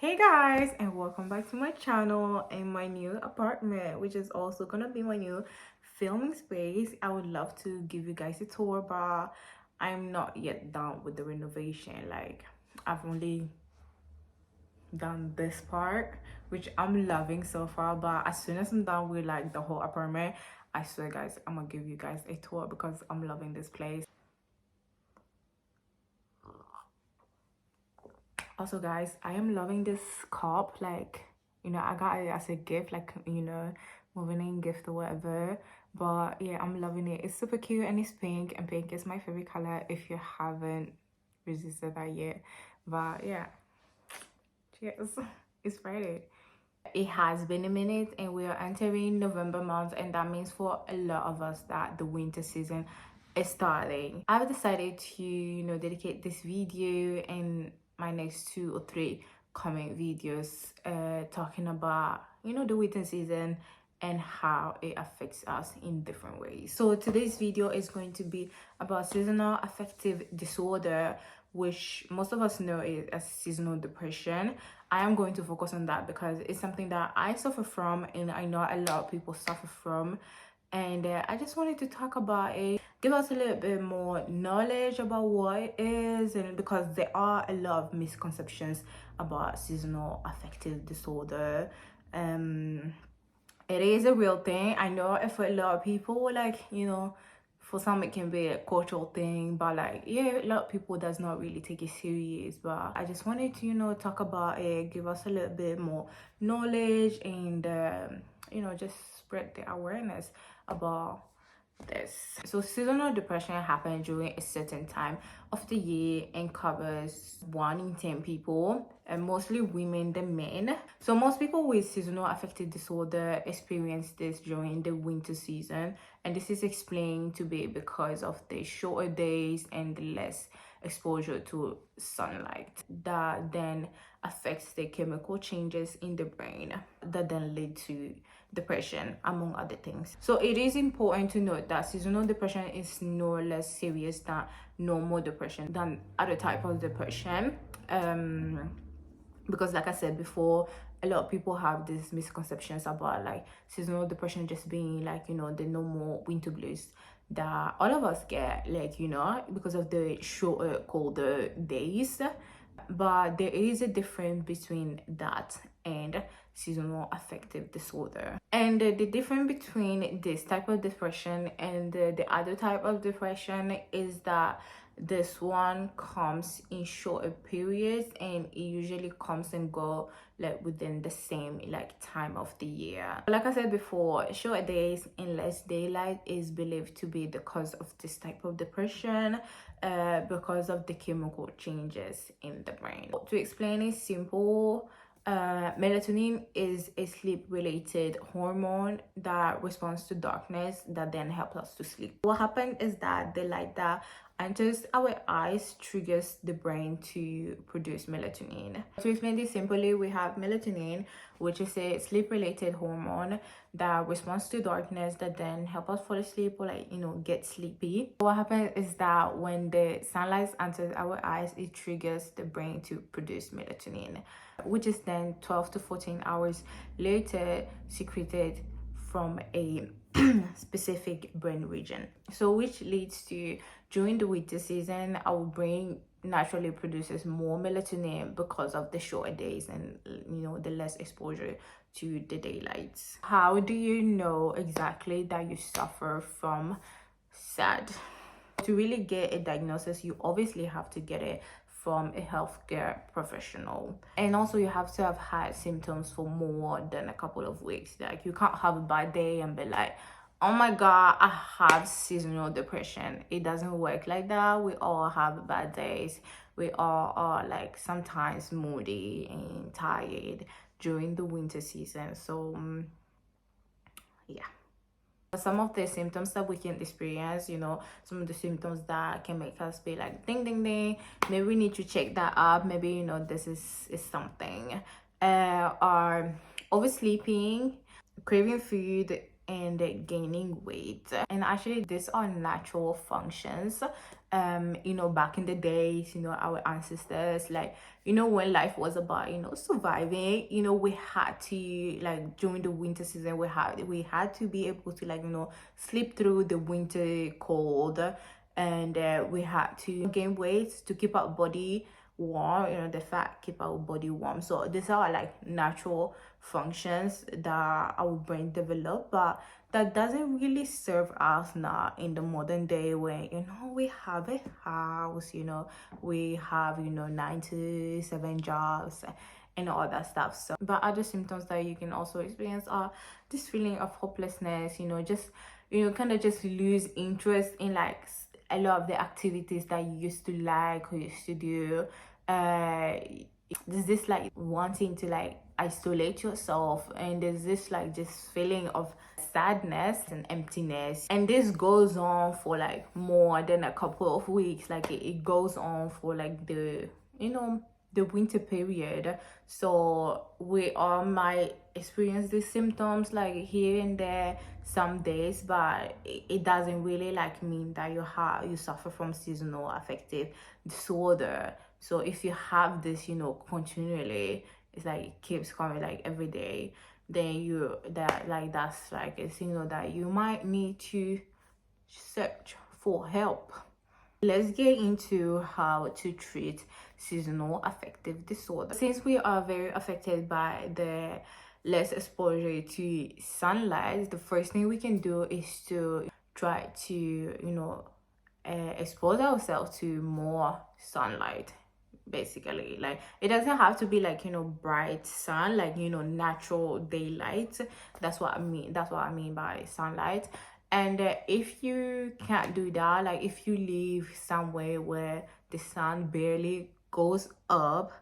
Hey guys, and welcome back to my channel and my new apartment, which is also gonna be my new filming space. I would love to give you guys a tour, but I'm not yet done with the renovation. Like, I've only done this part, which I'm loving so far, but as soon as I'm done with like the whole apartment, I swear guys, I'm gonna give you guys a tour because I'm loving this place. Also guys, I am loving this cup. Like, I got it as a gift, like, moving in gift or whatever. But yeah, I'm loving it. It's super cute and it's pink, and pink is my favorite color if you haven't resisted that yet. But yeah, cheers. It's Friday. It has been a minute and we are entering November month, and that means for a lot of us that the winter season is starting. I've decided to dedicate this video and my next 2 or 3 coming videos talking about the winter season and how it affects us in different ways. So today's video is going to be about seasonal affective disorder, which most of us know is as seasonal depression. I am going to focus on that because it's something that I suffer from and I know a lot of people suffer from. And I just wanted to talk about it, give us a little bit more knowledge about what it is, and because there are a lot of misconceptions about seasonal affective disorder. It is a real thing. I know for a lot of people, like, for some it can be a cultural thing, but like, yeah, a lot of people does not really take it serious. But I just wanted to talk about it, give us a little bit more knowledge, and just spread the awareness about this. So seasonal depression happens during a certain time of the year and covers 1 in 10 people, and mostly women than men. So most people with seasonal affective disorder experience this during the winter season, and this is explained to be because of the shorter days and the less exposure to sunlight that then affects the chemical changes in the brain that then lead to depression, among other things. So it is important to note that seasonal depression is no less serious than normal depression, than other type of depression, because like I said before, a lot of people have these misconceptions about like seasonal depression just being like the normal winter blues that all of us get, like because of the shorter colder days. But there is a difference between that and seasonal affective disorder, and the difference between this type of depression and the other type of depression is that this one comes in shorter periods, and it usually comes and go like within the same like time of the year. Like I said before, shorter days and less daylight is believed to be the cause of this type of depression, because of the chemical changes in the brain. To explain it simple, melatonin is a sleep related hormone that responds to darkness that then helps us to sleep. What happens is that the light that enters our eyes triggers the brain to produce melatonin. To explain this simply, we have melatonin, which is a sleep related hormone that responds to darkness that then help us fall asleep or like get sleepy. What happens is that when the sunlight enters our eyes, it triggers the brain to produce melatonin, which is then 12 to 14 hours later secreted from a specific brain region. So which leads to, during the winter season, our brain naturally produces more melatonin because of the shorter days and the less exposure to the daylights. How do you know exactly that you suffer from SAD? To really get a diagnosis, you obviously have to get it from a healthcare professional, and also you have to have had symptoms for more than a couple of weeks. Like, you can't have a bad day and be like, oh my god, I have seasonal depression. It doesn't work like that. We all have bad days. We all are like sometimes moody and tired during the winter season. So yeah, some of the symptoms that we can experience, some of the symptoms that can make us be like ding ding ding, maybe we need to check that up, maybe this is something, are oversleeping, craving food, and gaining weight. And actually these are natural functions back in the days, our ancestors, like, when life was about, surviving, we had to, like, during the winter season, we had to be able to, like, sleep through the winter cold, and we had to gain weight to keep our body warm, the fat keep our body warm. So these are like natural functions that our brain develop, but that doesn't really serve us now in the modern day, where we have a house, we have 9 to 7 jobs and all that stuff. So but other symptoms that you can also experience are this feeling of hopelessness, just kind of just lose interest in, like, a lot of the activities that you used to like or used to do. There's this, like, wanting to, like, isolate yourself, and there's this, like, just feeling of sadness and emptiness, and this goes on for, like, more than a couple of weeks. Like, it goes on for, like, the winter period. So we all might experience these symptoms, like, here and there some days, but it doesn't really, like, mean that you suffer from seasonal affective disorder. So if you have this continually, it's like it keeps coming, like, every day, then that's like a signal that you might need to search for help. Let's get into how to treat seasonal affective disorder. Since we are very affected by the less exposure to sunlight, the first thing we can do is to try to expose ourselves to more sunlight. Basically, like, it doesn't have to be, like, bright sun, like, natural daylight. That's what I mean by sunlight. And if you can't do that, like, if you live somewhere where the sun barely goes up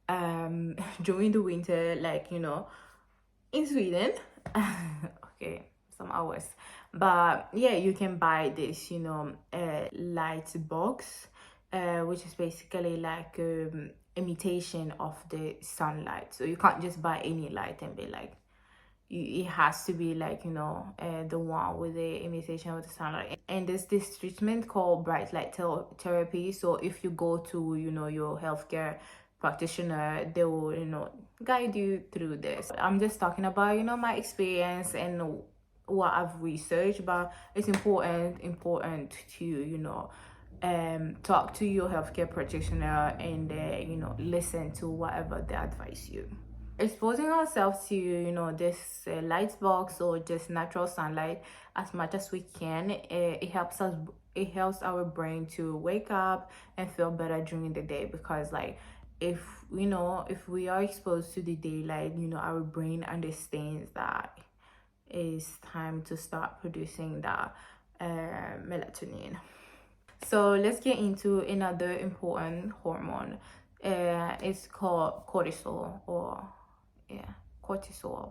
during the winter, like, in Sweden, okay, some hours, but yeah, you can buy this light box, which is basically like imitation of the sunlight. So you can't just buy any light and be like, it has to be, like, the one with the imitation of the sunlight. And there's this treatment called bright light therapy. So if you go to your healthcare practitioner, they will guide you through this. I'm just talking about my experience and what I've researched, but it's important to talk to your healthcare practitioner and listen to whatever they advise you. Exposing ourselves to this light box or just natural sunlight as much as we can, it helps our brain to wake up and feel better during the day, because, like, if we are exposed to the daylight, our brain understands that it's time to start producing that melatonin. So let's get into another important hormone. It's called cortisol, cortisol.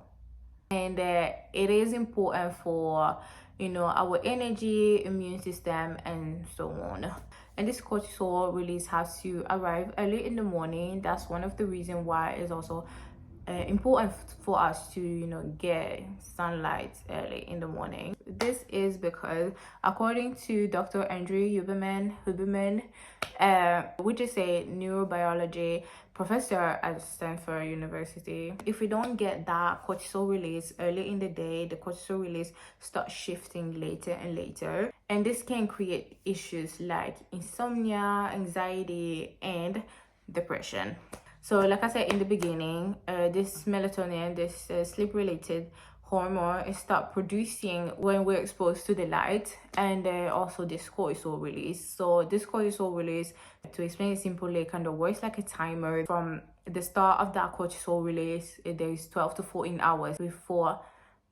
And it is important for our energy, immune system, and so on. And this cortisol release has to arrive early in the morning. That's one of the reasons why it's also important for us to get sunlight early in the morning. This is because, according to Dr. Andrew Huberman, which is a neurobiology professor at Stanford University, if we don't get that cortisol release early in the day, the cortisol release starts shifting later and later, and this can create issues like insomnia, anxiety, and depression. So like I said in the beginning, this melatonin, this sleep-related hormone, is start producing when we're exposed to the light, and also this cortisol release. So this cortisol release, to explain it simply, kind of works like a timer. From the start of that cortisol release, there is 12 to 14 hours before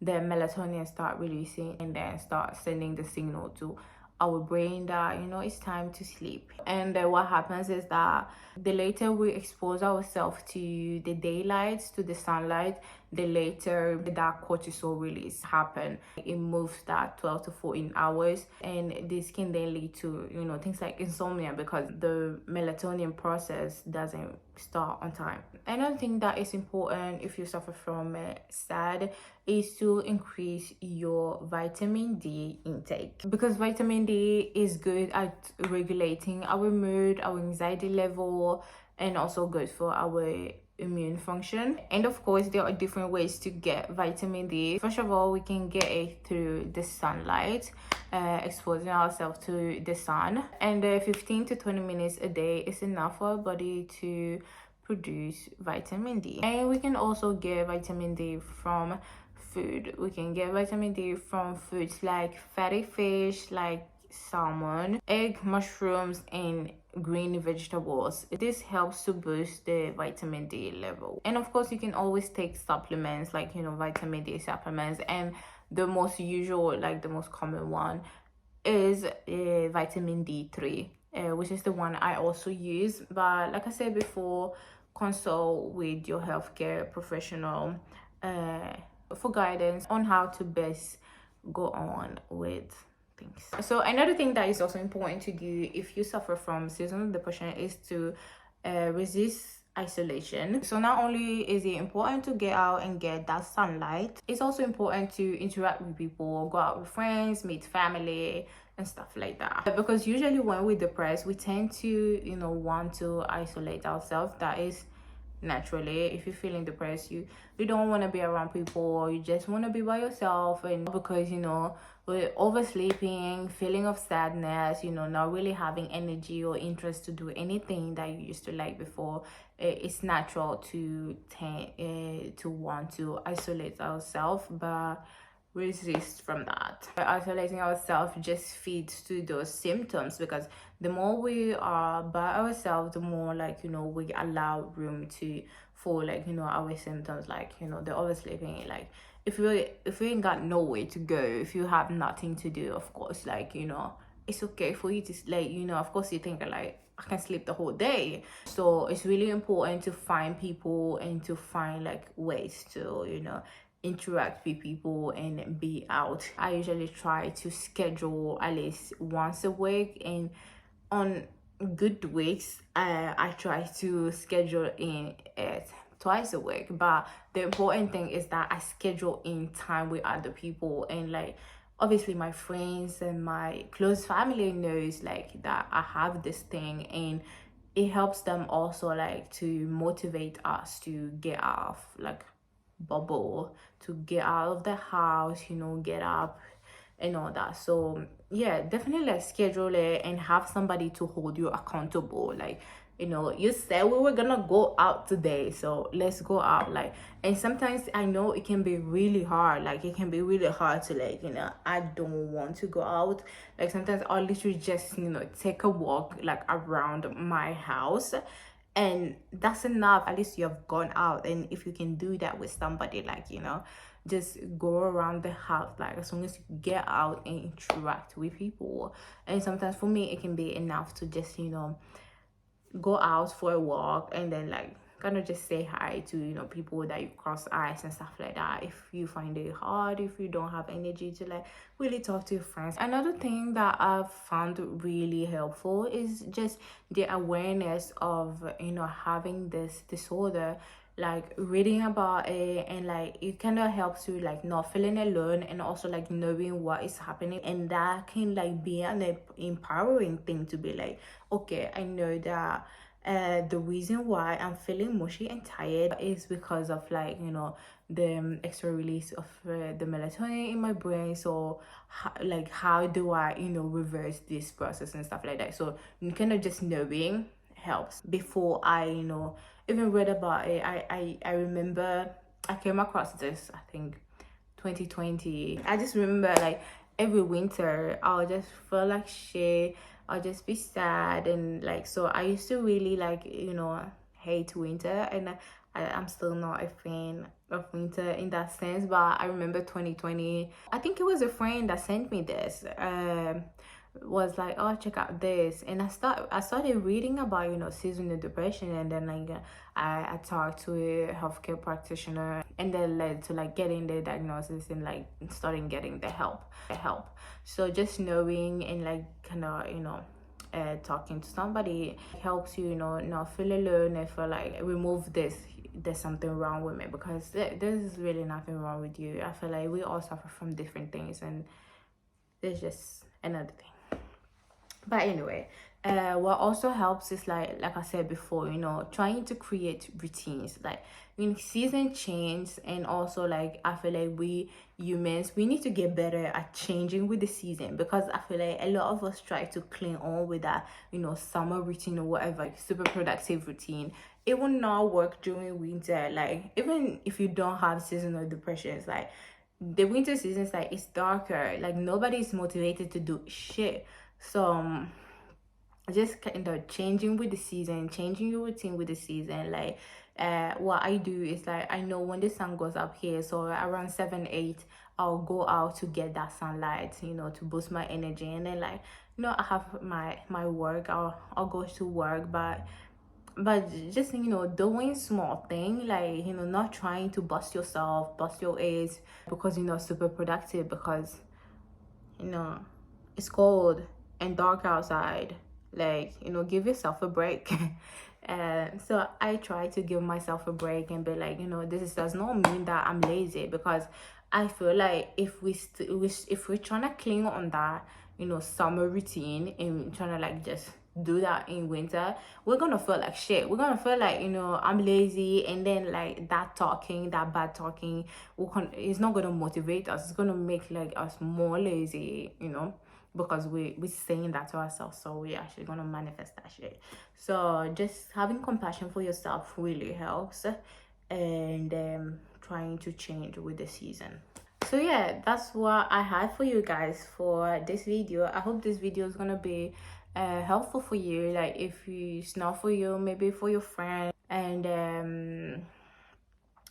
the melatonin start releasing, and then start sending the signal to our brain that it's time to sleep. And what happens is that the later we expose ourselves to the daylight, to the sunlight, the later that cortisol release happen. It moves that 12 to 14 hours, and this can then lead to things like insomnia, because the melatonin process doesn't start on time. Another thing that is important if you suffer from SAD is to increase your vitamin D intake, because vitamin D is good at regulating our mood, our anxiety level, and also good for our immune function. And of course, there are different ways to get vitamin D. First of all, we can get it through the sunlight, exposing ourselves to the sun, and 15 to 20 minutes a day is enough for our body to produce vitamin D. And we can also get vitamin D from food. We can get vitamin D from foods like fatty fish, like salmon, egg, mushrooms, and green vegetables. This helps to boost the vitamin D level. And of course, you can always take supplements like, vitamin D supplements. And the most usual, like the most common one, is vitamin D3, which is the one I also use. But like I said before, consult with your healthcare professional for guidance on how to best go on with things. So another thing that is also important to do if you suffer from seasonal depression is to resist isolation. So not only is it important to get out and get that sunlight, it's also important to interact with people, go out with friends, meet family, and stuff like that. Because usually when we're depressed, we tend to want to isolate ourselves. That is naturally, if you're feeling depressed, you don't want to be around people, or you just want to be by yourself. And because with oversleeping, feeling of sadness, not really having energy or interest to do anything that you used to like before, it's natural to want to isolate ourselves. But resist from that. Isolating ourselves just feeds to those symptoms, because the more we are by ourselves, the more we allow room for our symptoms, like the oversleeping. Like if we ain't got nowhere to go, if you have nothing to do, of course, it's okay for you to of course you think like, I can sleep the whole day. So it's really important to find people and to find ways to interact with people and be out. I usually try to schedule at least once a week, and on good weeks I try to schedule in it twice a week. But the important thing is that I schedule in time with other people, and obviously my friends and my close family knows that I have this thing, and it helps them also to motivate us to get off bubble, to get out of the house, get up and all that. So yeah, definitely schedule it and have somebody to hold you accountable. You said we were gonna go out today, so let's go out. And sometimes I know it can be really hard, it can be really hard to I don't want to go out. Sometimes I'll literally just take a walk around my house, and that's enough. At least you have gone out. And if you can do that with somebody, just go around the house, as long as you get out and interact with people. And sometimes for me it can be enough to just go out for a walk, and then kind of just say hi to people that you cross eyes and stuff like that, if you find it hard, if you don't have energy to really talk to your friends. Another thing that I've found really helpful is just the awareness of having this disorder, reading about it, and it kind of helps you not feeling alone, and also knowing what is happening. And that can be an empowering thing to be okay, I know that the reason why I'm feeling mushy and tired is because of the extra release of the melatonin in my brain. So how do I reverse this process and stuff like that. So kind of just knowing helps. Before I even read about it, I remember I came across this, I think 2020. I just remember every winter I'll just feel like shit, I'll just be sad, and so I used to really hate winter, and I'm still not a fan of winter in that sense. But I remember 2020, I think it was a friend that sent me this, was oh, check out this, and I started reading about seasonal depression, and then I talked to a healthcare practitioner, and then led to getting the diagnosis and starting getting the help. So just knowing and kind of talking to somebody. It helps you, you know, not feel alone and feel like remove this, there's something wrong with me, because there's really nothing wrong with you. I feel like we all suffer from different things, and there's just another thing. But anyway, what also helps is like I said before, you know, trying to create routines. Like when season change, and also like I feel like we humans, we need to get better at changing with the season, because I feel like a lot of us try to cling on with that, you know, summer routine or whatever, like super productive routine. It will not work during winter. Like even if you don't have seasonal depressions, like the winter season is like it's darker, like nobody's motivated to do shit. So just kind of changing with the season, changing your routine with the season. Like what I do is like I know when the sun goes up here, so around 7 8 I'll go out to get that sunlight, you know, to boost my energy. And then like, you know, I have my work, I'll go to work. But just, you know, doing small thing, like, you know, not trying to bust yourself, bust your ass because you're not super productive, because you know it's cold and dark outside. Like, you know, give yourself a break. And so I try to give myself a break and be like, you know, does not mean that I'm lazy, because I feel like if if we're trying to cling on that, you know, summer routine, and trying to like just do that in winter, we're gonna feel like shit. We're gonna feel like, you know, I'm lazy, and then like that bad talking it's not gonna motivate us. It's gonna make like us more lazy, you know, because we're saying that to ourselves. So we're actually gonna manifest that shit. So just having compassion for yourself really helps, and trying to change with the season. So yeah, that's what I had for you guys for this video. I hope this video is gonna be helpful for you. Like if it's not for you, maybe for your friend. And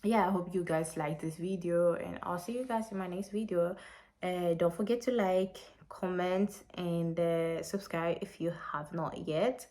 yeah, I hope you guys like this video, and I'll see you guys in my next video. Don't forget to like, comment, and subscribe if you have not yet.